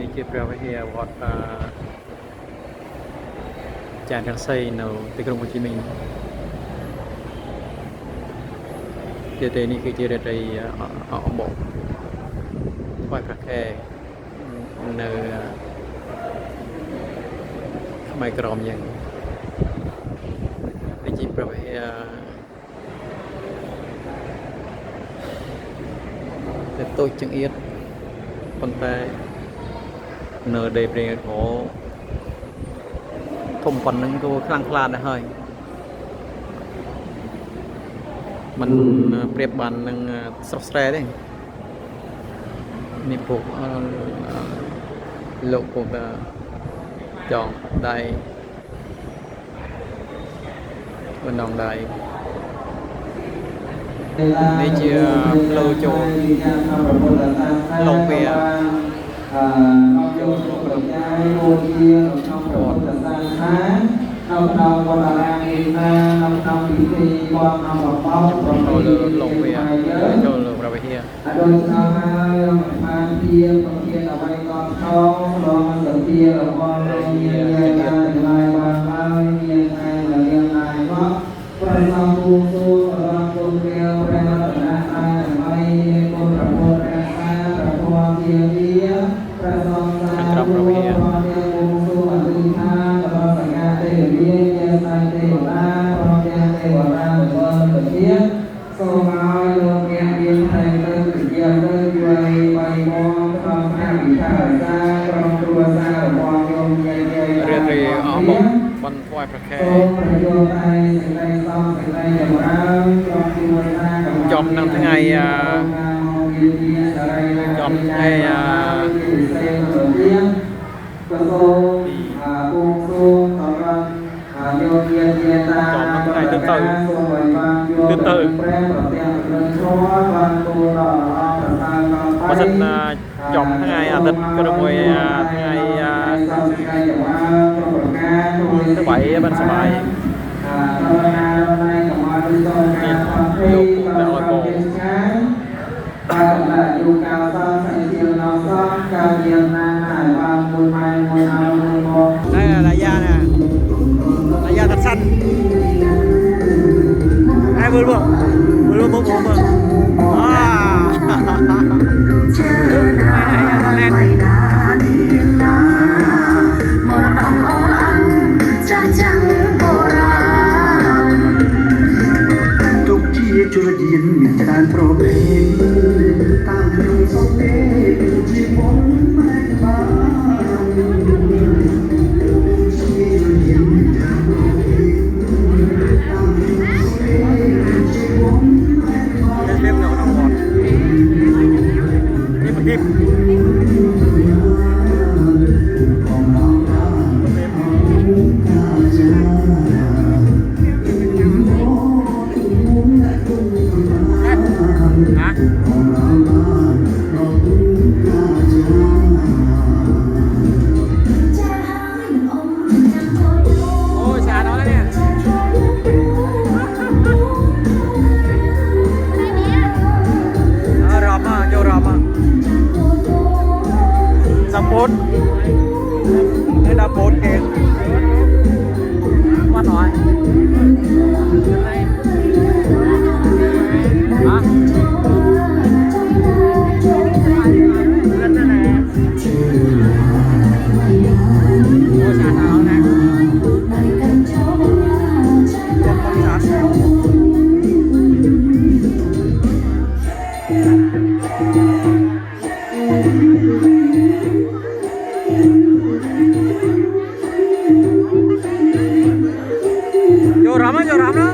នេះជាព្រះវិហារវត្តចានរងសីនៅទីក្រុងហូជីមីញជាទីនេះគឺជារាត្រីអបថ្វាយព្រះខែនៅក្បែរក្រមយ៉ាងនេះជាព្រះវិហារតែតូចចង្អៀតប៉ុន្តែនៅដេប្រេងហោធំប៉ុណ្ណឹងក៏ខ្លាំងខ្លាដែរហើយมันប្រៀបបាននឹងស្រស់ស្រែទេនេះពួកលោកពួកចងដៃបណ្ដងដៃនេះជាផ្លូវចូលលោកវាចូលក្នុងចាយអូជាក្នុងប្រវត្តិសាស្ត្រថានៅក្នុងវត្តអារាមឯណានៅក្នុងពិធីវត្តអមបោប្រពៃលោកវាចូលលោកប្រវត្តិអដោយស្នើហើយបានជាប្រធានអ្វីក៏ថោរងសន្តិរបស់លោកមានយាយបានឡាយបានហើយមានឯងមានឯងមកព្រះសំពូសូរងគុណព្រះព្រះរតនត្រ័យដើម្បីគុណប្រពោព្រះសាប្រពន្ធជាវិព្រះសង្ឃក្រមប្រវិហារសូអធិដ្ឋានរបស់សញ្ញាទេវិជាសាយទេវតាព្រមទាំងទេវតាវលវិជាសូមឲ្យលោកអ្នកមានផ្នែកទៅជាទៅជួយបីមកក្នុងព្រះវិហារសាក្រុមគ្រួសាររបស់ញោមយាយយាយរាត្រីអបបានថ្វាយព្រះខែសូមប្រយោជន៍ឯសេចក្តីសំសេចក្តីចម្រើនក្រុមគ្រួសារចំនឹងថ្ងៃចំថ្ងៃก็โตปูโตตอนนั้นโยเกียเกียตาจอมมันไงตื่นตื่นแปรประเตียงเดินชัววันตูรอประธานเพราะฉะนั้นจอมทั้งไงติดกระมวยทั้งไงสบายมันสบายนี่โยกแต่ลอยโบbạn là yêu cao son phải chiều nó son cao chiều na hải vàng mùi mai mùi ao mùi mò đây là đại gia nè đại gia thật xanh ai vừa luôn bôngจุลยินมีการโปรเพนตามคำสอนเด็กชีวงไม่บ้าชีจุลยินมีการโปรเพนตามคำสอนเด็กชีวงไม่บ้าเรียบๆเราต้องหมดนี่มันดิบđây là 4 kg quá nói hả Joram đó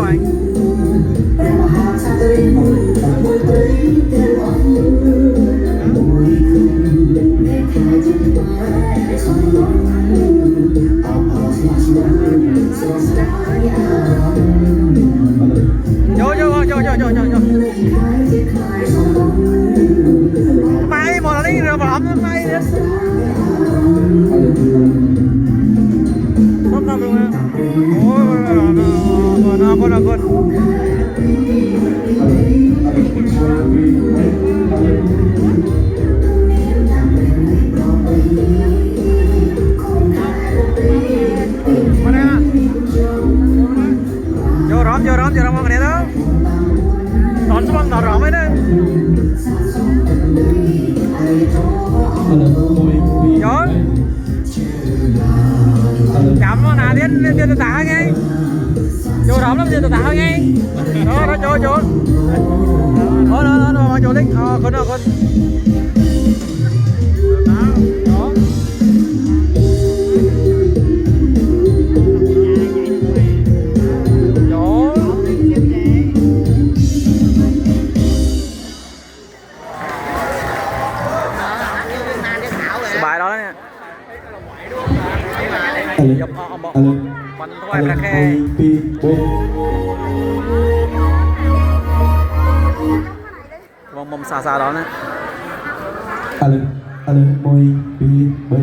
anh vô vô vô vô vô vô vô máy một là đi rồi mà ấm máy nữa không không được ôi con vô rõm con này đâu đón xuống đón rõm ấy đấy vô chậm nó nào đến từ tạ ngay vô rõm lắm từ tạ ngay đó chỗ đó chỗ đi con đó con bài đó nè dọc họ bỏ bắn thoại ra khe mông xa xa đó nè môi pi bê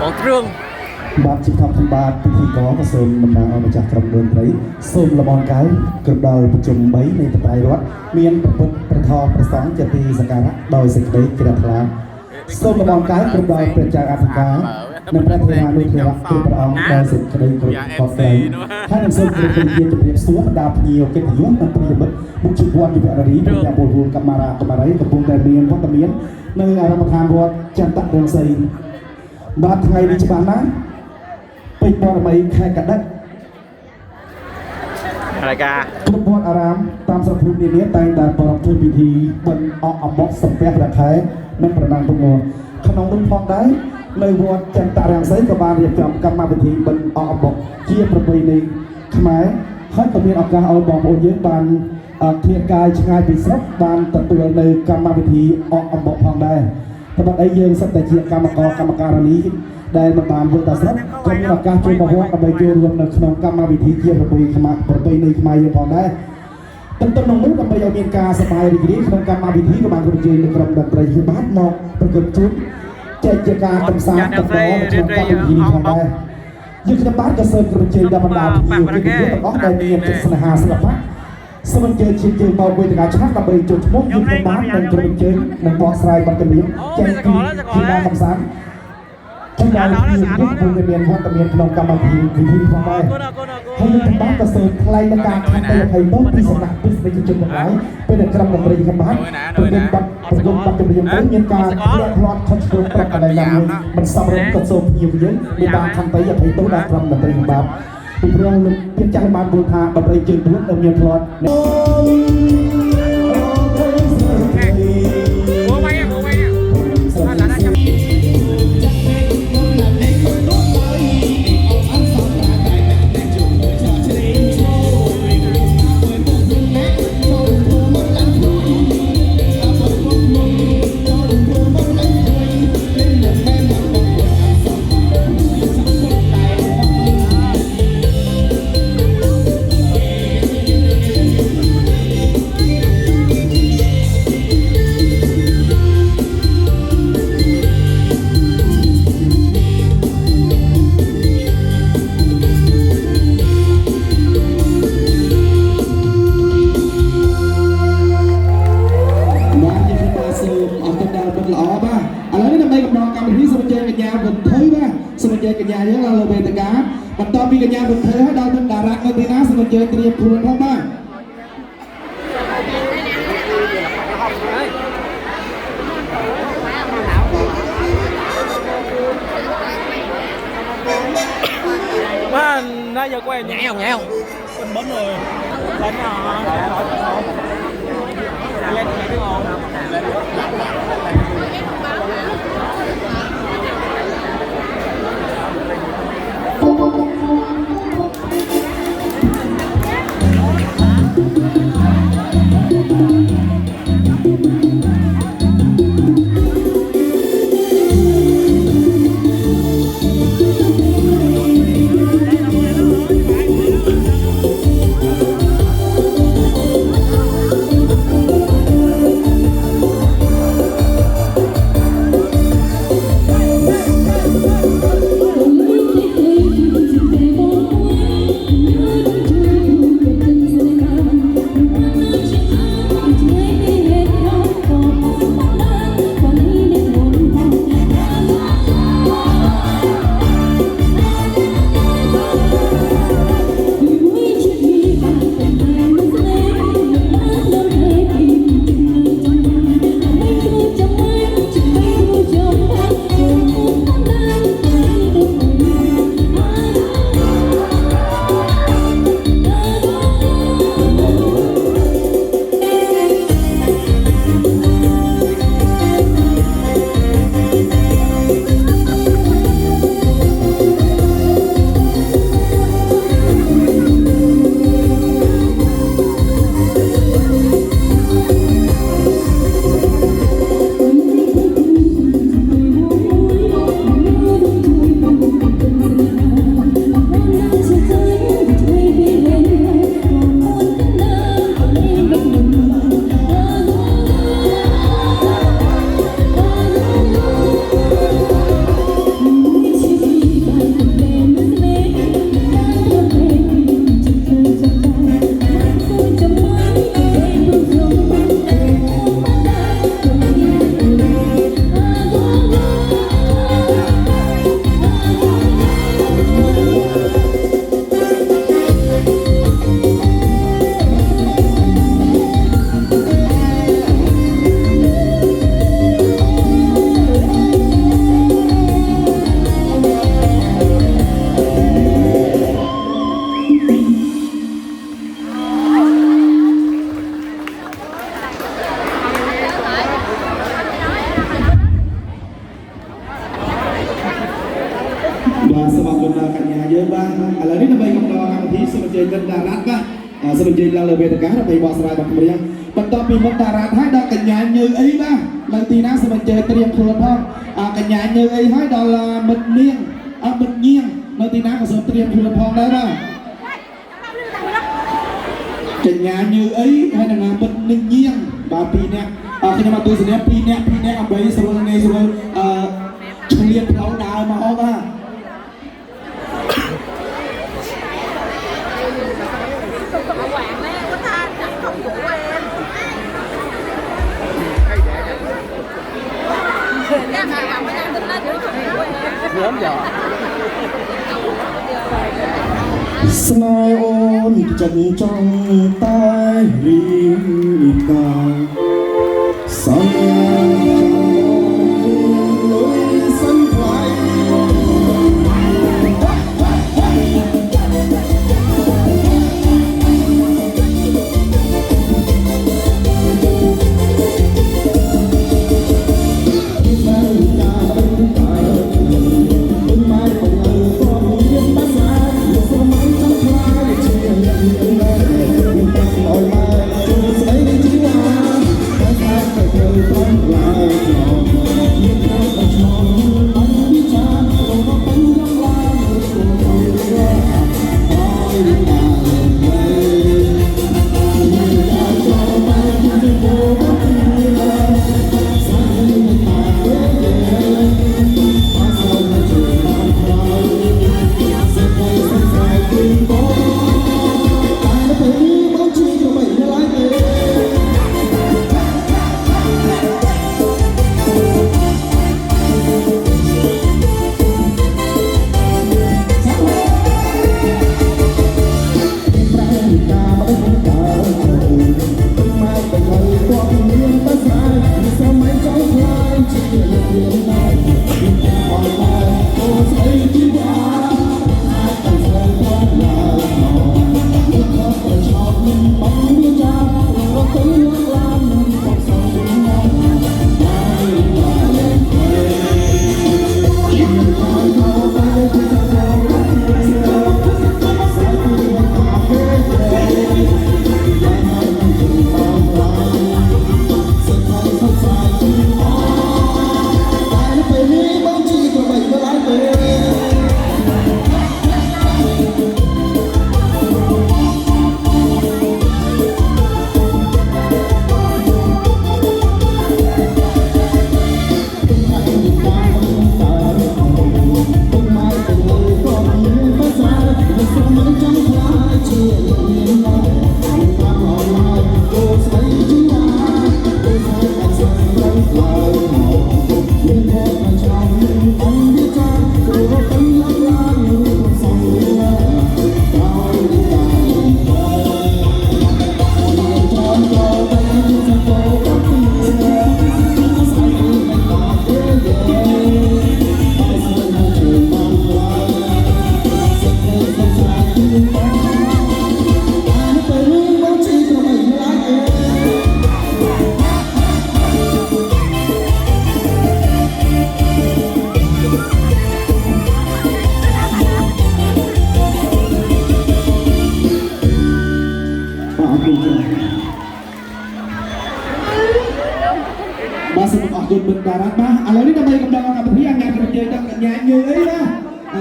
bóng trương បាទជាធម្មតាពិធីករក៏សូមតំណាងឲ្យម្ចាស់ក្រុមតន្ត្រីសូមលំអរកាយគ្រប់ដល់ប្រជុំ3នៃបត្រៃរដ្ឋមានប្រពុតប្រធមប្រសង់ជាទីសក្ការៈដោយសេចក្តីជ្រះថ្លាសូមលំអរកាយគ្រប់ដល់ព្រះចៅអធិការនិងព្រះធេរានុថេរៈគ្រប់ព្រះអង្គដោយសេចក្តីគោរពខុសត្រូវហើយនឹងសូមគោរពជាជំរាបសួរដល់ភ្ញៀវកិត្តិយសនិងប្រិយមិត្តមុខជីវ័នយុវនារីប្រចាំពលរួមកម្មារាកម្មារីកំពុងតែមានវត្តមាននៅអារម្មណ៍ឋានវត្តចន្ទរង្សីបាទថ្ងៃនេះច្បាស់ណាស់ពេជ្របរមីខែកដិក รายการ ทุกวัดอารามตามสถานที่นี้แต่งแต่ประเพณีพิธีบนออกอบกสเปกระไขนั่นประนามตัวงูขนมนุ่มพองได้ในวัดจันตารังไซกับบานเรียบจำกรรมพิธีบนออกอบกเกี่ยประเพณีขมายให้ตัวเมียนออกการเอาบอกโอนเยอะบานเทียนกายชงายปีศาจบานตัดตัวในกรรมพิธีออกอบกพองได้แต่บัดไอเยิงสัตย์แต่เชียกรรมการนี้ได้มาบานบนตาสัตก็มีการช่วยมาวัดไปโยนรวมในขนมกรรมพิธีเกี่ยประเพณีขมายประเพณีขมายยังพองได้ต้นนงนู้กับไปยังมีการสบายดีนี้ขนมกรรมพิธีกับบางคนจีนในกรมดนตรีคือบ้านมอกประกอบชุดเจตการตำสารตำล้อขนมกรรมพิธีพองได้ยึดกระบาดกระเซิร์ฟกระเจียนดำบรรดาที่อยู่ที่นี่ต้องออกได้เนียนจากสนหาสลับพักสมัยเจอเชียงเจียงเบาเวทการชาติกับไปจุดมุ่งยึดกระบาดในกระเจียนในบอสไลบังกะเลียงแจ้งที่ได้ตำสารที่ได้ที่ยึดบุญเมียนวัดตะเมียนขนมกรรมพิธีพองได้ให้ยึดกระบาดกระเซิร์ฟใครในการทำไปไทยโน้ตที่สนับพิสในจุดหมายเป็นกระบดนตรีกระบาดเป็นบัตรจะเป็นยังมีการเรียกร้องคัดกรองประกันอย่างนี้มันสำเร็จกระทรวงยิ่งเยอะมีบางคำไปอย่างไทยโน้ตได้กระบดนตรีกระบาดเป็นเรื่องเพียงใจมาบูชาบัตรเจิญบุญดำเนินพลอดกัญญาเยอะเราเป็นตะการบัดต่อปีกัญญาบนเธอให้ดาวเป็นดาราเงินดีนะสมัยเจอเตรียมครัวท้องบ้านบ้านน่าจะแกว่งแง่คนบ้านเลยร้านอาหารเล่นไม่ออก สมัยเย็นเราเลยเป็นการไปบอกสบายบางคนยังบรรดาปีบรรดาร้านให้ดอกกันยานเยอะไอ้บ้าบางทีนะสมัยเจอเตรียมครัวพ่อกันยานเยอะไอ้ให้ดอลลาร์มันเลี้ยงมันเงี้ยงบางทีนะก็สมเตรียมครัวพ่อได้บ้ากันยานเยอะไอ้ให้นางงามมันนึ่งเงี้ยงบางปีเนี้ยขณะมาตัวสิเนี่ยปีเนี้ยเอาไปสมมติในสมมติเฉลี่ยเราดาวมาเอาบ้าSớm giờ สนายโอนจันจองใต้ริมกาสัญญาลอยสันไพรมาสนุกออกดุลบรรดารัฐมาอะไรนี่ทำไมกำลังกับพี่งานกันเยอะกันยานเยอะนะ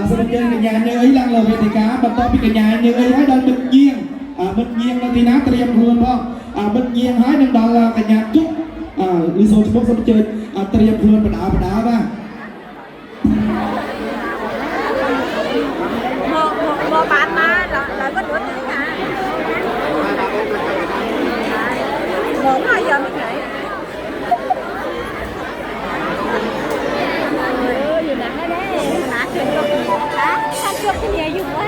สมัยเย็นกันยานเยอะลังเราเวทีการบรรดาพี่กันยานเยอะให้ดันมันเงียงนาทีนะเตรียมครัวพ่อมันเงียงให้1 ดอลลาร์กันยานจุ๊บรีโซชมสมัยเย็นเตรียมครัวบรรดาบ้างมอปานมาแล้วก็รถนี่ค่ะหลงอะไรgiờ mới kểอยู่ไหนได้หาจุดก็หาทางจุดที่เนี่ยอยู่ไว้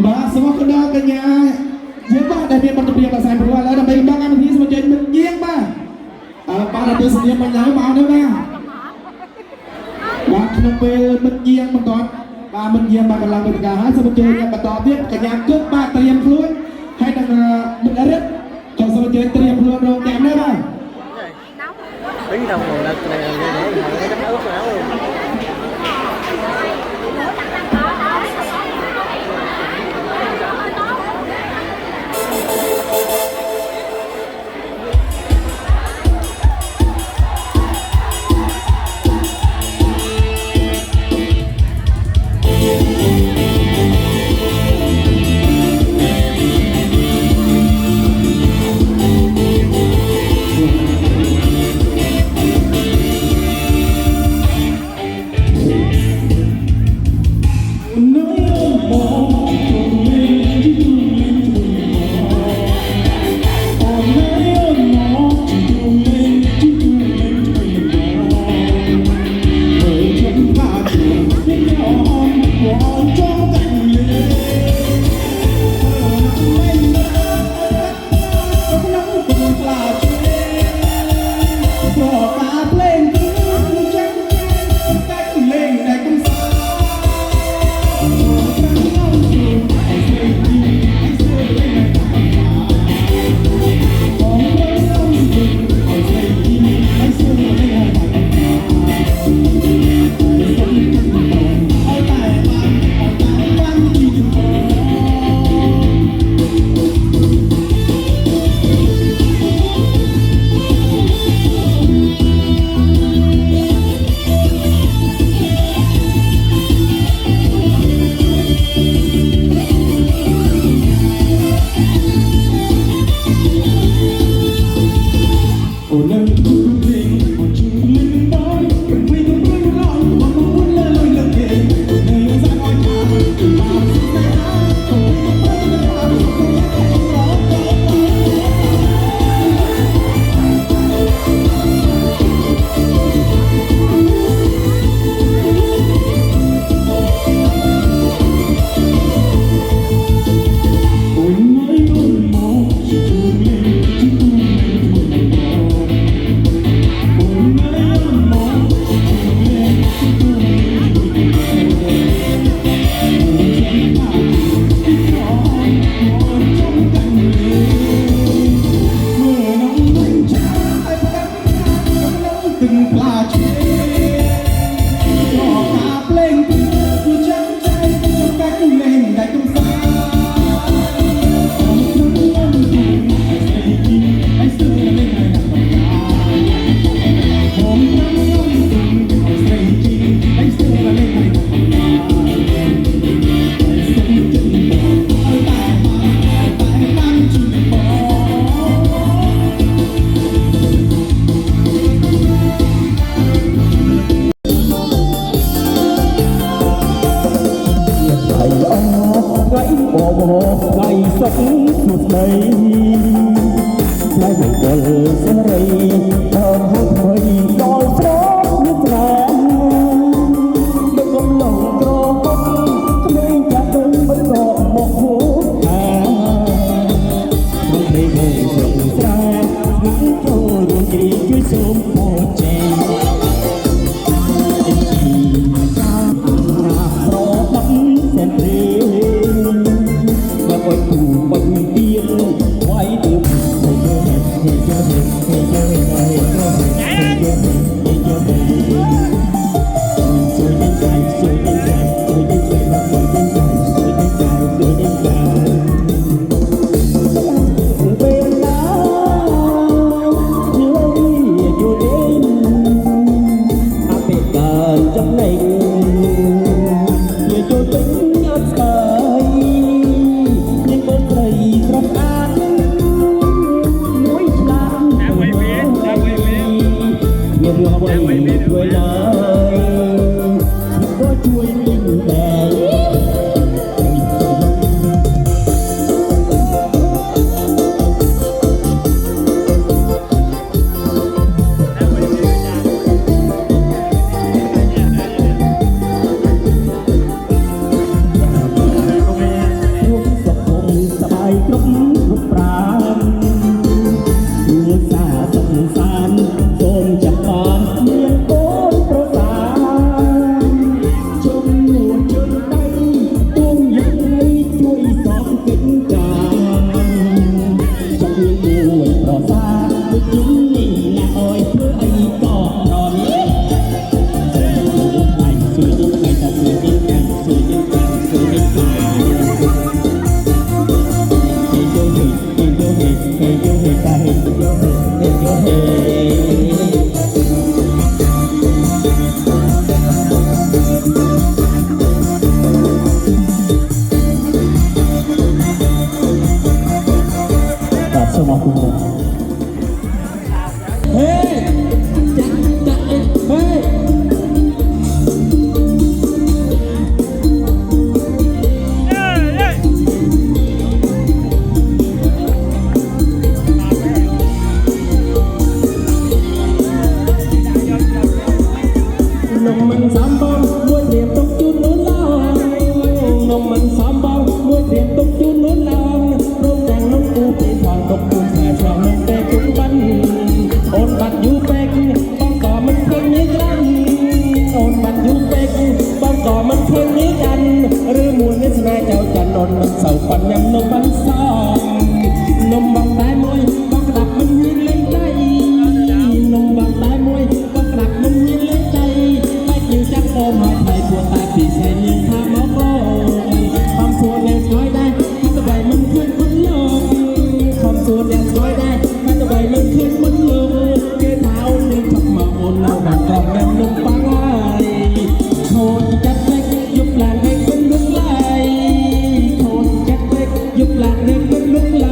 បាទសូមគណៈកញ្ញាយើងបាទដែលមានបន្ទប់រៀបអាស្រ័យព្រោះឥឡូវដើម្បីដំណកម្មវិធីសម្រាប់ជើញមិនយាងបាទបាទដល់ពេលសញ្ញាបញ្ញើមកនេះបាទក្នុងពេលមិនយាងបន្តបាទមិនយាងបាទកន្លងវេទិកាហើយសូមអញ្ជើញបន្តទៀតកញ្ញាគប់បាទត្រៀមខ្លួនហើយនឹងមិត្តរិទ្ធចង់សូមអញ្ជើញត្រៀមខ្លួនរងចាំនេះបាទ Bí đồng hồ lực này để cắm ướt áo luôn. Hãy subscribe cho kênh Ghiền Mì Gõ để không bỏ lỡ มันสามเบามวยเตียนตกจูนนู้นลางโรงแดงน้องกูปีผ่านตกจูนแผ่ช่องน้องแต่จุกบันโอนบัตรอยู่เป็กบางต่อมันเพิ่งนี้กันโอนบัตรอยู่เป็กบางต่อมันเพิ่งนี้กันหรือมวยนิสนาเจ้าจันนนมันเสาปันยำนมบันซ้อนนมบางตายมวยบางดับมันยืนเล่นใจนมบางตายมวยบางดับมันยืนเล่นใจไม่กินจักโอมาไทยปวดตาปีใส่เลี้ยงข้ามาโบความสวยแรงสวยได้ถ้าตะไบมันขึ้นมันลงความสวยแรงสวยได้ถ้าตะไบมันขึ้นมันลงเกยเท้าหนึ่งขับมาโอนเราบางกองแดงนมปังไอโคนจัดเล็กยุบหลังให้เป็นลุกไหลโคนจัดเล็กยุบหลังให้เป็นลุกไหล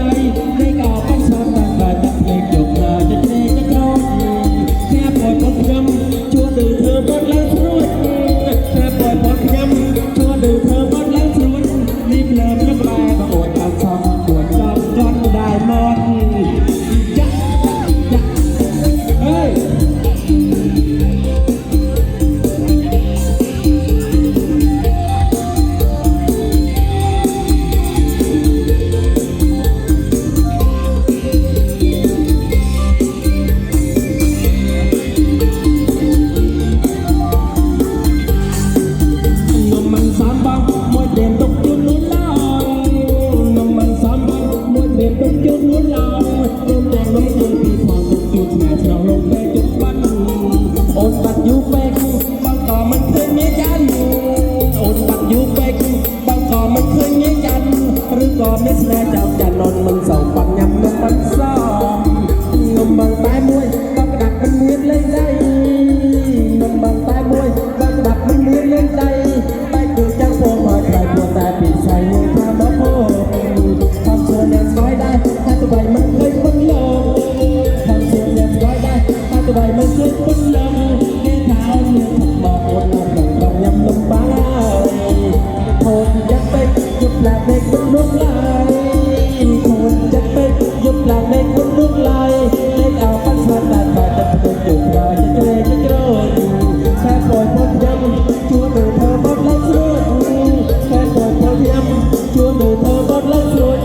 ได้ก่อปั้นชอบต่างกายจัดเล็กยุบหน้าจะเทจะกรองแค่ปล่อยบทยำชั่วดื้อเธอบทแล้วทรุดแค่ปล่อยบทยำชั่วดื้อเธอบทแล้วทรุดรีบเลิศนักแรงมาโอดเอาช่องปวดจอมก้อนได้หมดยักยักเฮ้ยนมมันสามบังมวยเด่นตกจุดลุ้นลางนมมันสามบังมวยเด่นตกจุดลุ้นลางโดนแดงน้ำเงินปีพอตกจุดแม่ชนะลงไปจุดบันโอนบัตรอยู่เป็กบางต่อมันเคยมีจันโอนบัตรอยู่เป็กบางต่อมันเคยมีจันหรือก่อไม่แสดงเจ้าจันนนมันเสาปันยำนมมันซ้อมนมบางตายมวยบางดักมันเมียนเล่นได้นมบางตายมวยบางดักมันเมียนเล่นได้ไปเกิดจังโปมาใครปวดแต่ปีใส่เงินพามาโพความสวยแรงสวยได้ถ้าตัวใบมันเคยพ้นลงความสวยแรงสวยได้ถ้าตัวใบมันเคยพ้นลงแค่เท้าเนื้อขับมาโอนหลังต้องยำลงไปโคนยัดไปยุบหลังเด็กบนลูกไหลโคนยัดไปยุบหลังเด็กบนลูกไหลเด็กเอาปั้นชาตาตาจะเป็นจุดรอยจะเทจะโกรธแค่ปล่อยพ้นยำชั่วโดยเธอบดแล้วสุดแค่ปล่อยพ้นยำชั่วโดยเธอบดแล้วสุด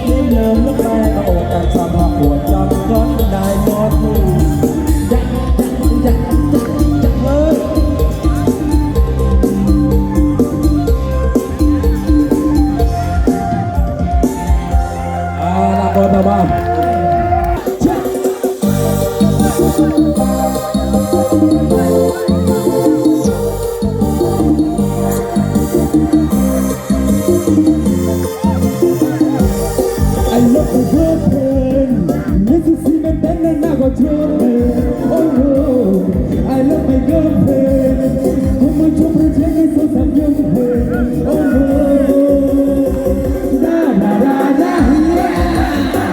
รีบเริ่มลุกไปมาโอดอันสามารถปวดจอมก้อนได้หมดยักยักยักยักเลยนักบอลบ้านI love the girlfriend. This is even better than I got trouble. Oh no, I love my girlfriend. Come on, jump and take it so some young friend. Oh no, da da da da yeah, da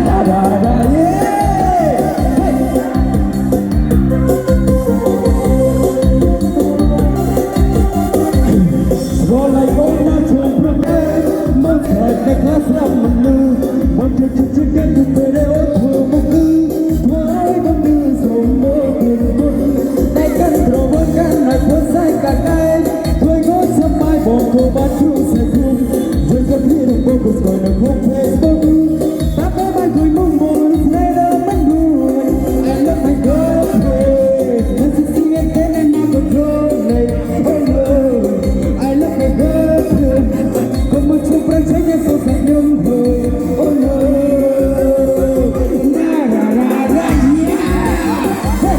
da da da yeah. Roll like all my children. Must have the class of my new. Want to get to bed out for my good. Why don't you so more good? I can throw a gun, I was like a guy. Going on some my boko, but you say good. Just a little book is gonna go Facebook. Papa, my good moon is later, my moon. I love my girlfriend. This is the again and I go girlfriend. Oh no, I love my girlfriend. Come on, children, take it so some young boy. Oh no, da da da da yeah, da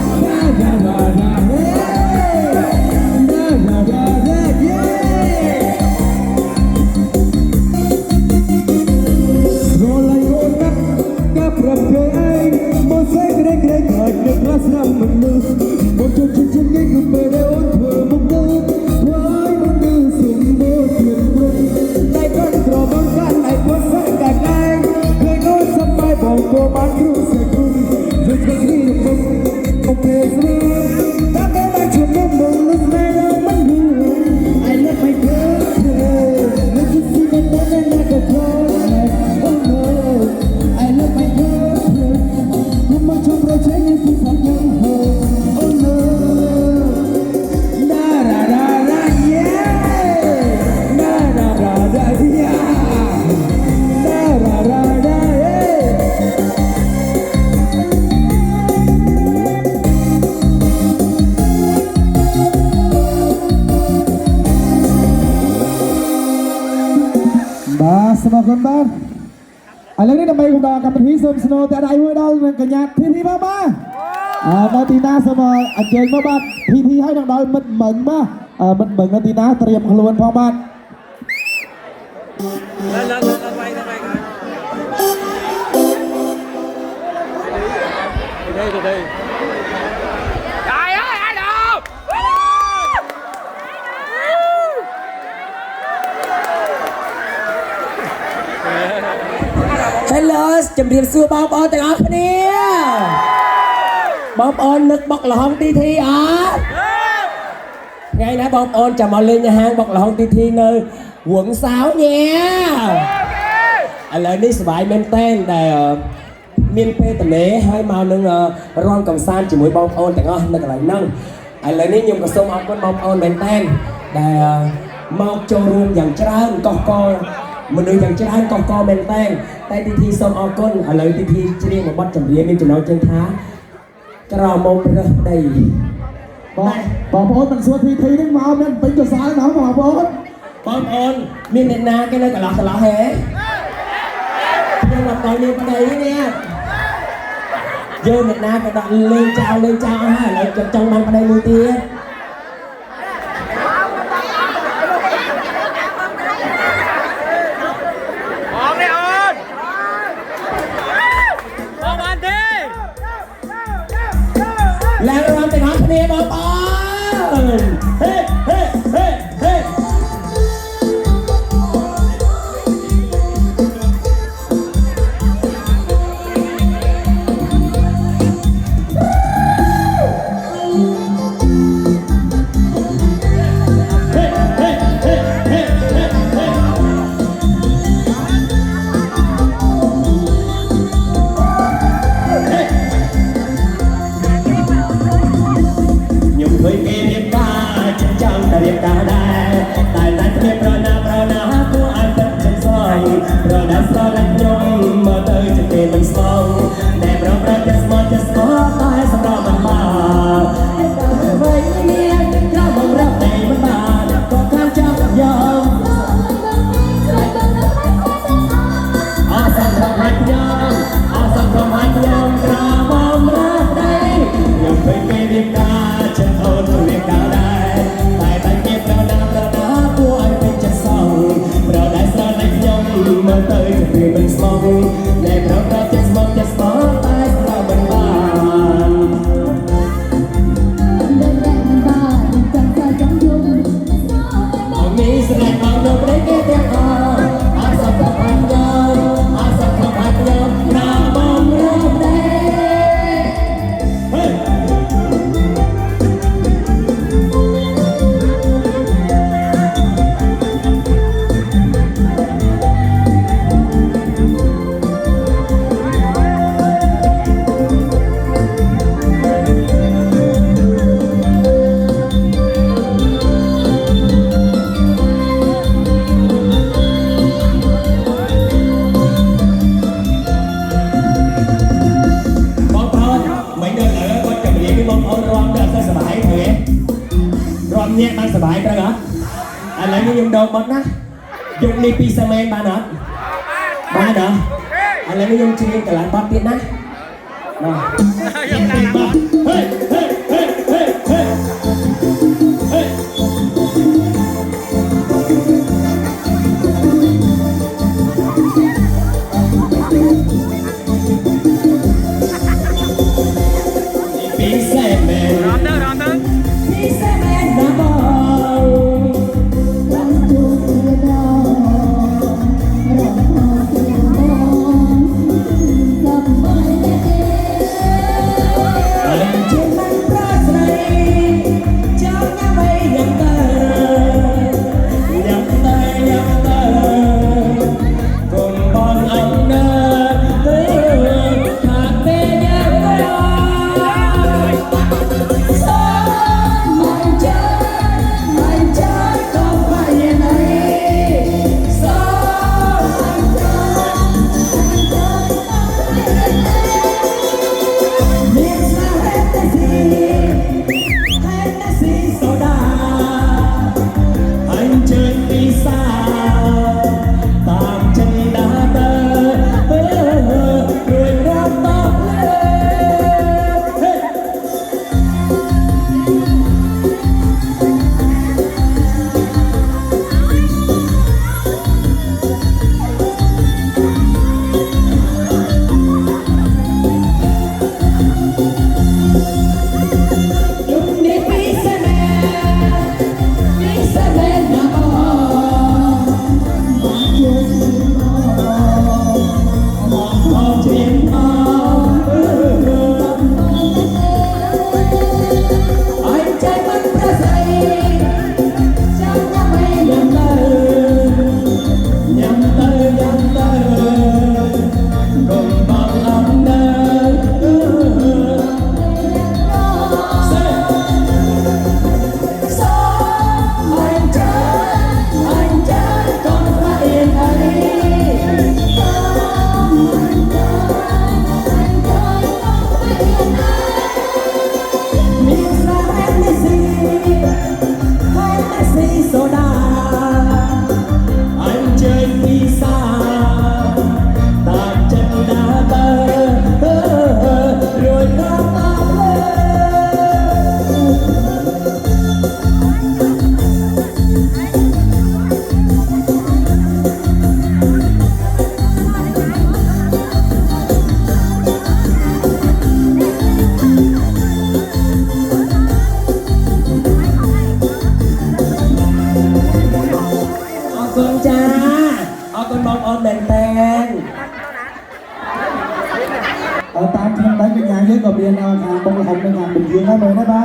da da da hey, da da da da yeah. បាទសូមអរគុណបាទឥឡូវនេះដើម្បីកំដរកម្មវិធីសូមស្នូតែដៃមួយដល់នឹងកញ្ញាធីធីបាទបាទនៅទីណាសូមអញ្ជើញមកបាទធីធីឲ្យនឹងដល់មិត្តមឹងបាទមិត្តមឹងនៅទីណាត្រៀមខ្លួនផងបាទ lên bay coi từ đây trời ơi ai đâu Hello ជំរាបសួរបងប្អូនទាំងអស់គ្នាបងប្អូននឹកបុកល្ហុងទីធីអត់ថ្ងៃណាបងប្អូនចាំមកលេងនៅហាងបុកល្ហុងទីធីនៅវងសោញ៉ាឥឡូវនេះសប្បាយមែនតើដែលមានពេលតនេហើយមកនឹងរំកំសាន្តជាមួយបងប្អូនទាំងអស់នៅកន្លែងហ្នឹងឥឡូវនេះខ្ញុំក៏សូមអរគុណបងប្អូនមែនតើដែលមកចូលរួមយ៉ាងច្រើនកុសកលមនុស្សយ៉ាងច្រើនកុសកលមែនតើតែទីធីសូមអរគុណឥឡូវទីធីច្រៀងមួយបទចម្រៀងមានចំណងជើងថាក្រមុំរើសដីបងប្អូនមិនសួរធីធីនេះមកមានពេញកសែណាបងប្អូនបងប្អូនមានអ្នកណាគេនៅកន្លោះហេខ្ញុំអត់ដល់មានប្តីនេះយើងអ្នកណាក៏ដាក់លេងចោលហើយឥឡូវចង់បានប្តីមួយទៀតបងនេះអូនបងបានទេ ឡើងរំទាំងអស់គ្នាបងប្អូនហេហេហេហេរៀបការដែរតែគ្នាប្រណាគួរឲ្យទឹកចិត្តស្អយប្រណាស្រឡាញ់ខ្ញុំមកទៅជាពេលមិនស្មងតែប្រប្រតែស្មោះតែសម្រាប់មិនមកតែវិញមានក្របងរាប់តែមិនបានក៏ខានចាប់យកអស់សំខាន់ហើយខ្ញុំអស់សំខាន់ហើយខ្ញុំក្របងរាប់តែខ្ញុំឃើញពេលរៀបការចិត្តអូនរៀបការដែរមើលទៅជាពេលមិនស្មោះតែប្រប្រតែស្មោះតែស្មោះតែស្ដាប់មិនបានអងនេះស្រែកមកដល់ព្រៃគេទាំងអស់អត់សំខាន់ខ្ញុំអត់សំខាន់ខ្ញុំណាបងរាប់ដែរហេអ្នកបានសบายទៅហ៎ឥឡូវនេះខ្ញុំដងបត់ណាយកនេះពីសាមែនបានអត់បានអត់ឥឡូវនេះខ្ញុំច្រៀងកន្លងបត់ទៀតណាយកតាមបត់ហេហេហេហេហេហេពីសាមែនរំទៅពីសាមែនណាបង เอาคนมองออนแมนแตน ตามทางđấy cái nhà dưới có biên hàng bông hồng bên hàng bình dương đó mới đấy ba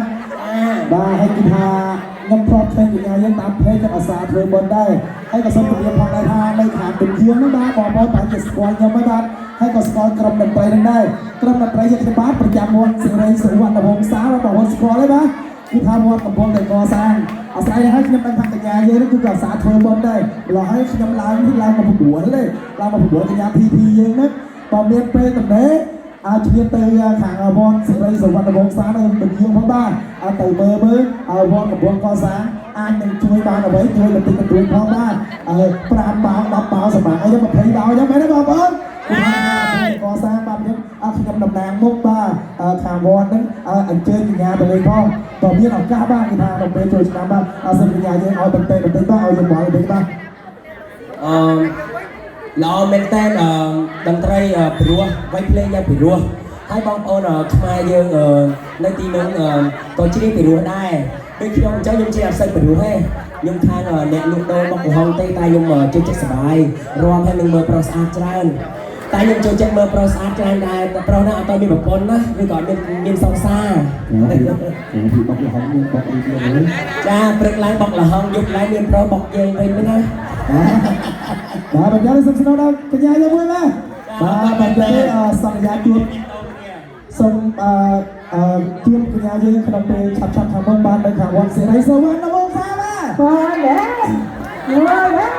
và hay kita ngâm prop thêm cái nhà dưới tạm thế cho xã thường bên đây hay có sân biên hàng đại hà đây hàng bình dương đó ba bỏ bỏ tại cái squad nhau mấy bạn hay có squad cầm đầm bay lên đây cầm đầm bay cho bátประจำวันสิ่งไรสุวรรณวงศ์สาวเราบอกว่า squad เลยปะคือทำวันกับพงแต่ก่อสร้างอาศัยให้ขยำดังทางกันยาเยอะนั่นคือกับสาเทอร์บอลได้เราให้ขยำลายที่เรามาผูกหัวเลยเรามาผูกหัวกันยาพีเยอะนะตอนเรียนเป็นแบบนี้เชียร์เตยขางบอลสิไรสุวรรณวงศ์สาวนั่นเป็นยิงของบ้านเตยเบอร์บอลกับวงก่อสร้างหนึ่งช่วยบ้านเอาไว้ช่วยติดกันด้วยพ่อบ้านปราบเบาดับเบาสมัยยังมาเพลย์เบายังไม่ได้บอกบอลก่อสร้างบ้านยังขยำดำนางมุกบ้าขางบอลนั้นอันเจอกันยาไปเลยพ่อตอนนี้เรากล้าบ้านกีฬาเราเป็นโจชนะบ้านเส้นกันยาเยอะเอาเตะบ้านเอายังบอลเป็นบ้างเราเมนเทนดนตรีปรัวไว้เพลงยังปรัวให้บางคนทำไมยังในทีนึงก็จะได้ปรัวได้โดยที่น้องเจ้ายังจะใส่ปรัวให้ยังทานเน็ตลูกโดนบอกห้องเตะตายยังจุดจัดสบายรวมให้หนึ่งเบอร์โปรสอาร์ตจานตายยังจุดจัดเบอร์โปรสอาร์ตจานได้โปรน่ะตอนมีแบบปนนะหรือก่อนมีซองซ่าบอกละห้องบอกอีกเลยจ้าเปลือกลายบอกละห้องยุบลายมีโปรบอกเย็นไปไหมนะvà bây giờ xong xong đâu cái nhà cho vui mà và bây giờ xong nhà chuột xong chuột cái nhà dưới cái đồng bề chặt chặt hàng bông ban đây hàng quạt sẽ lấy sâu ban nó bông pha mà Rồi đấy. Rồi đấy.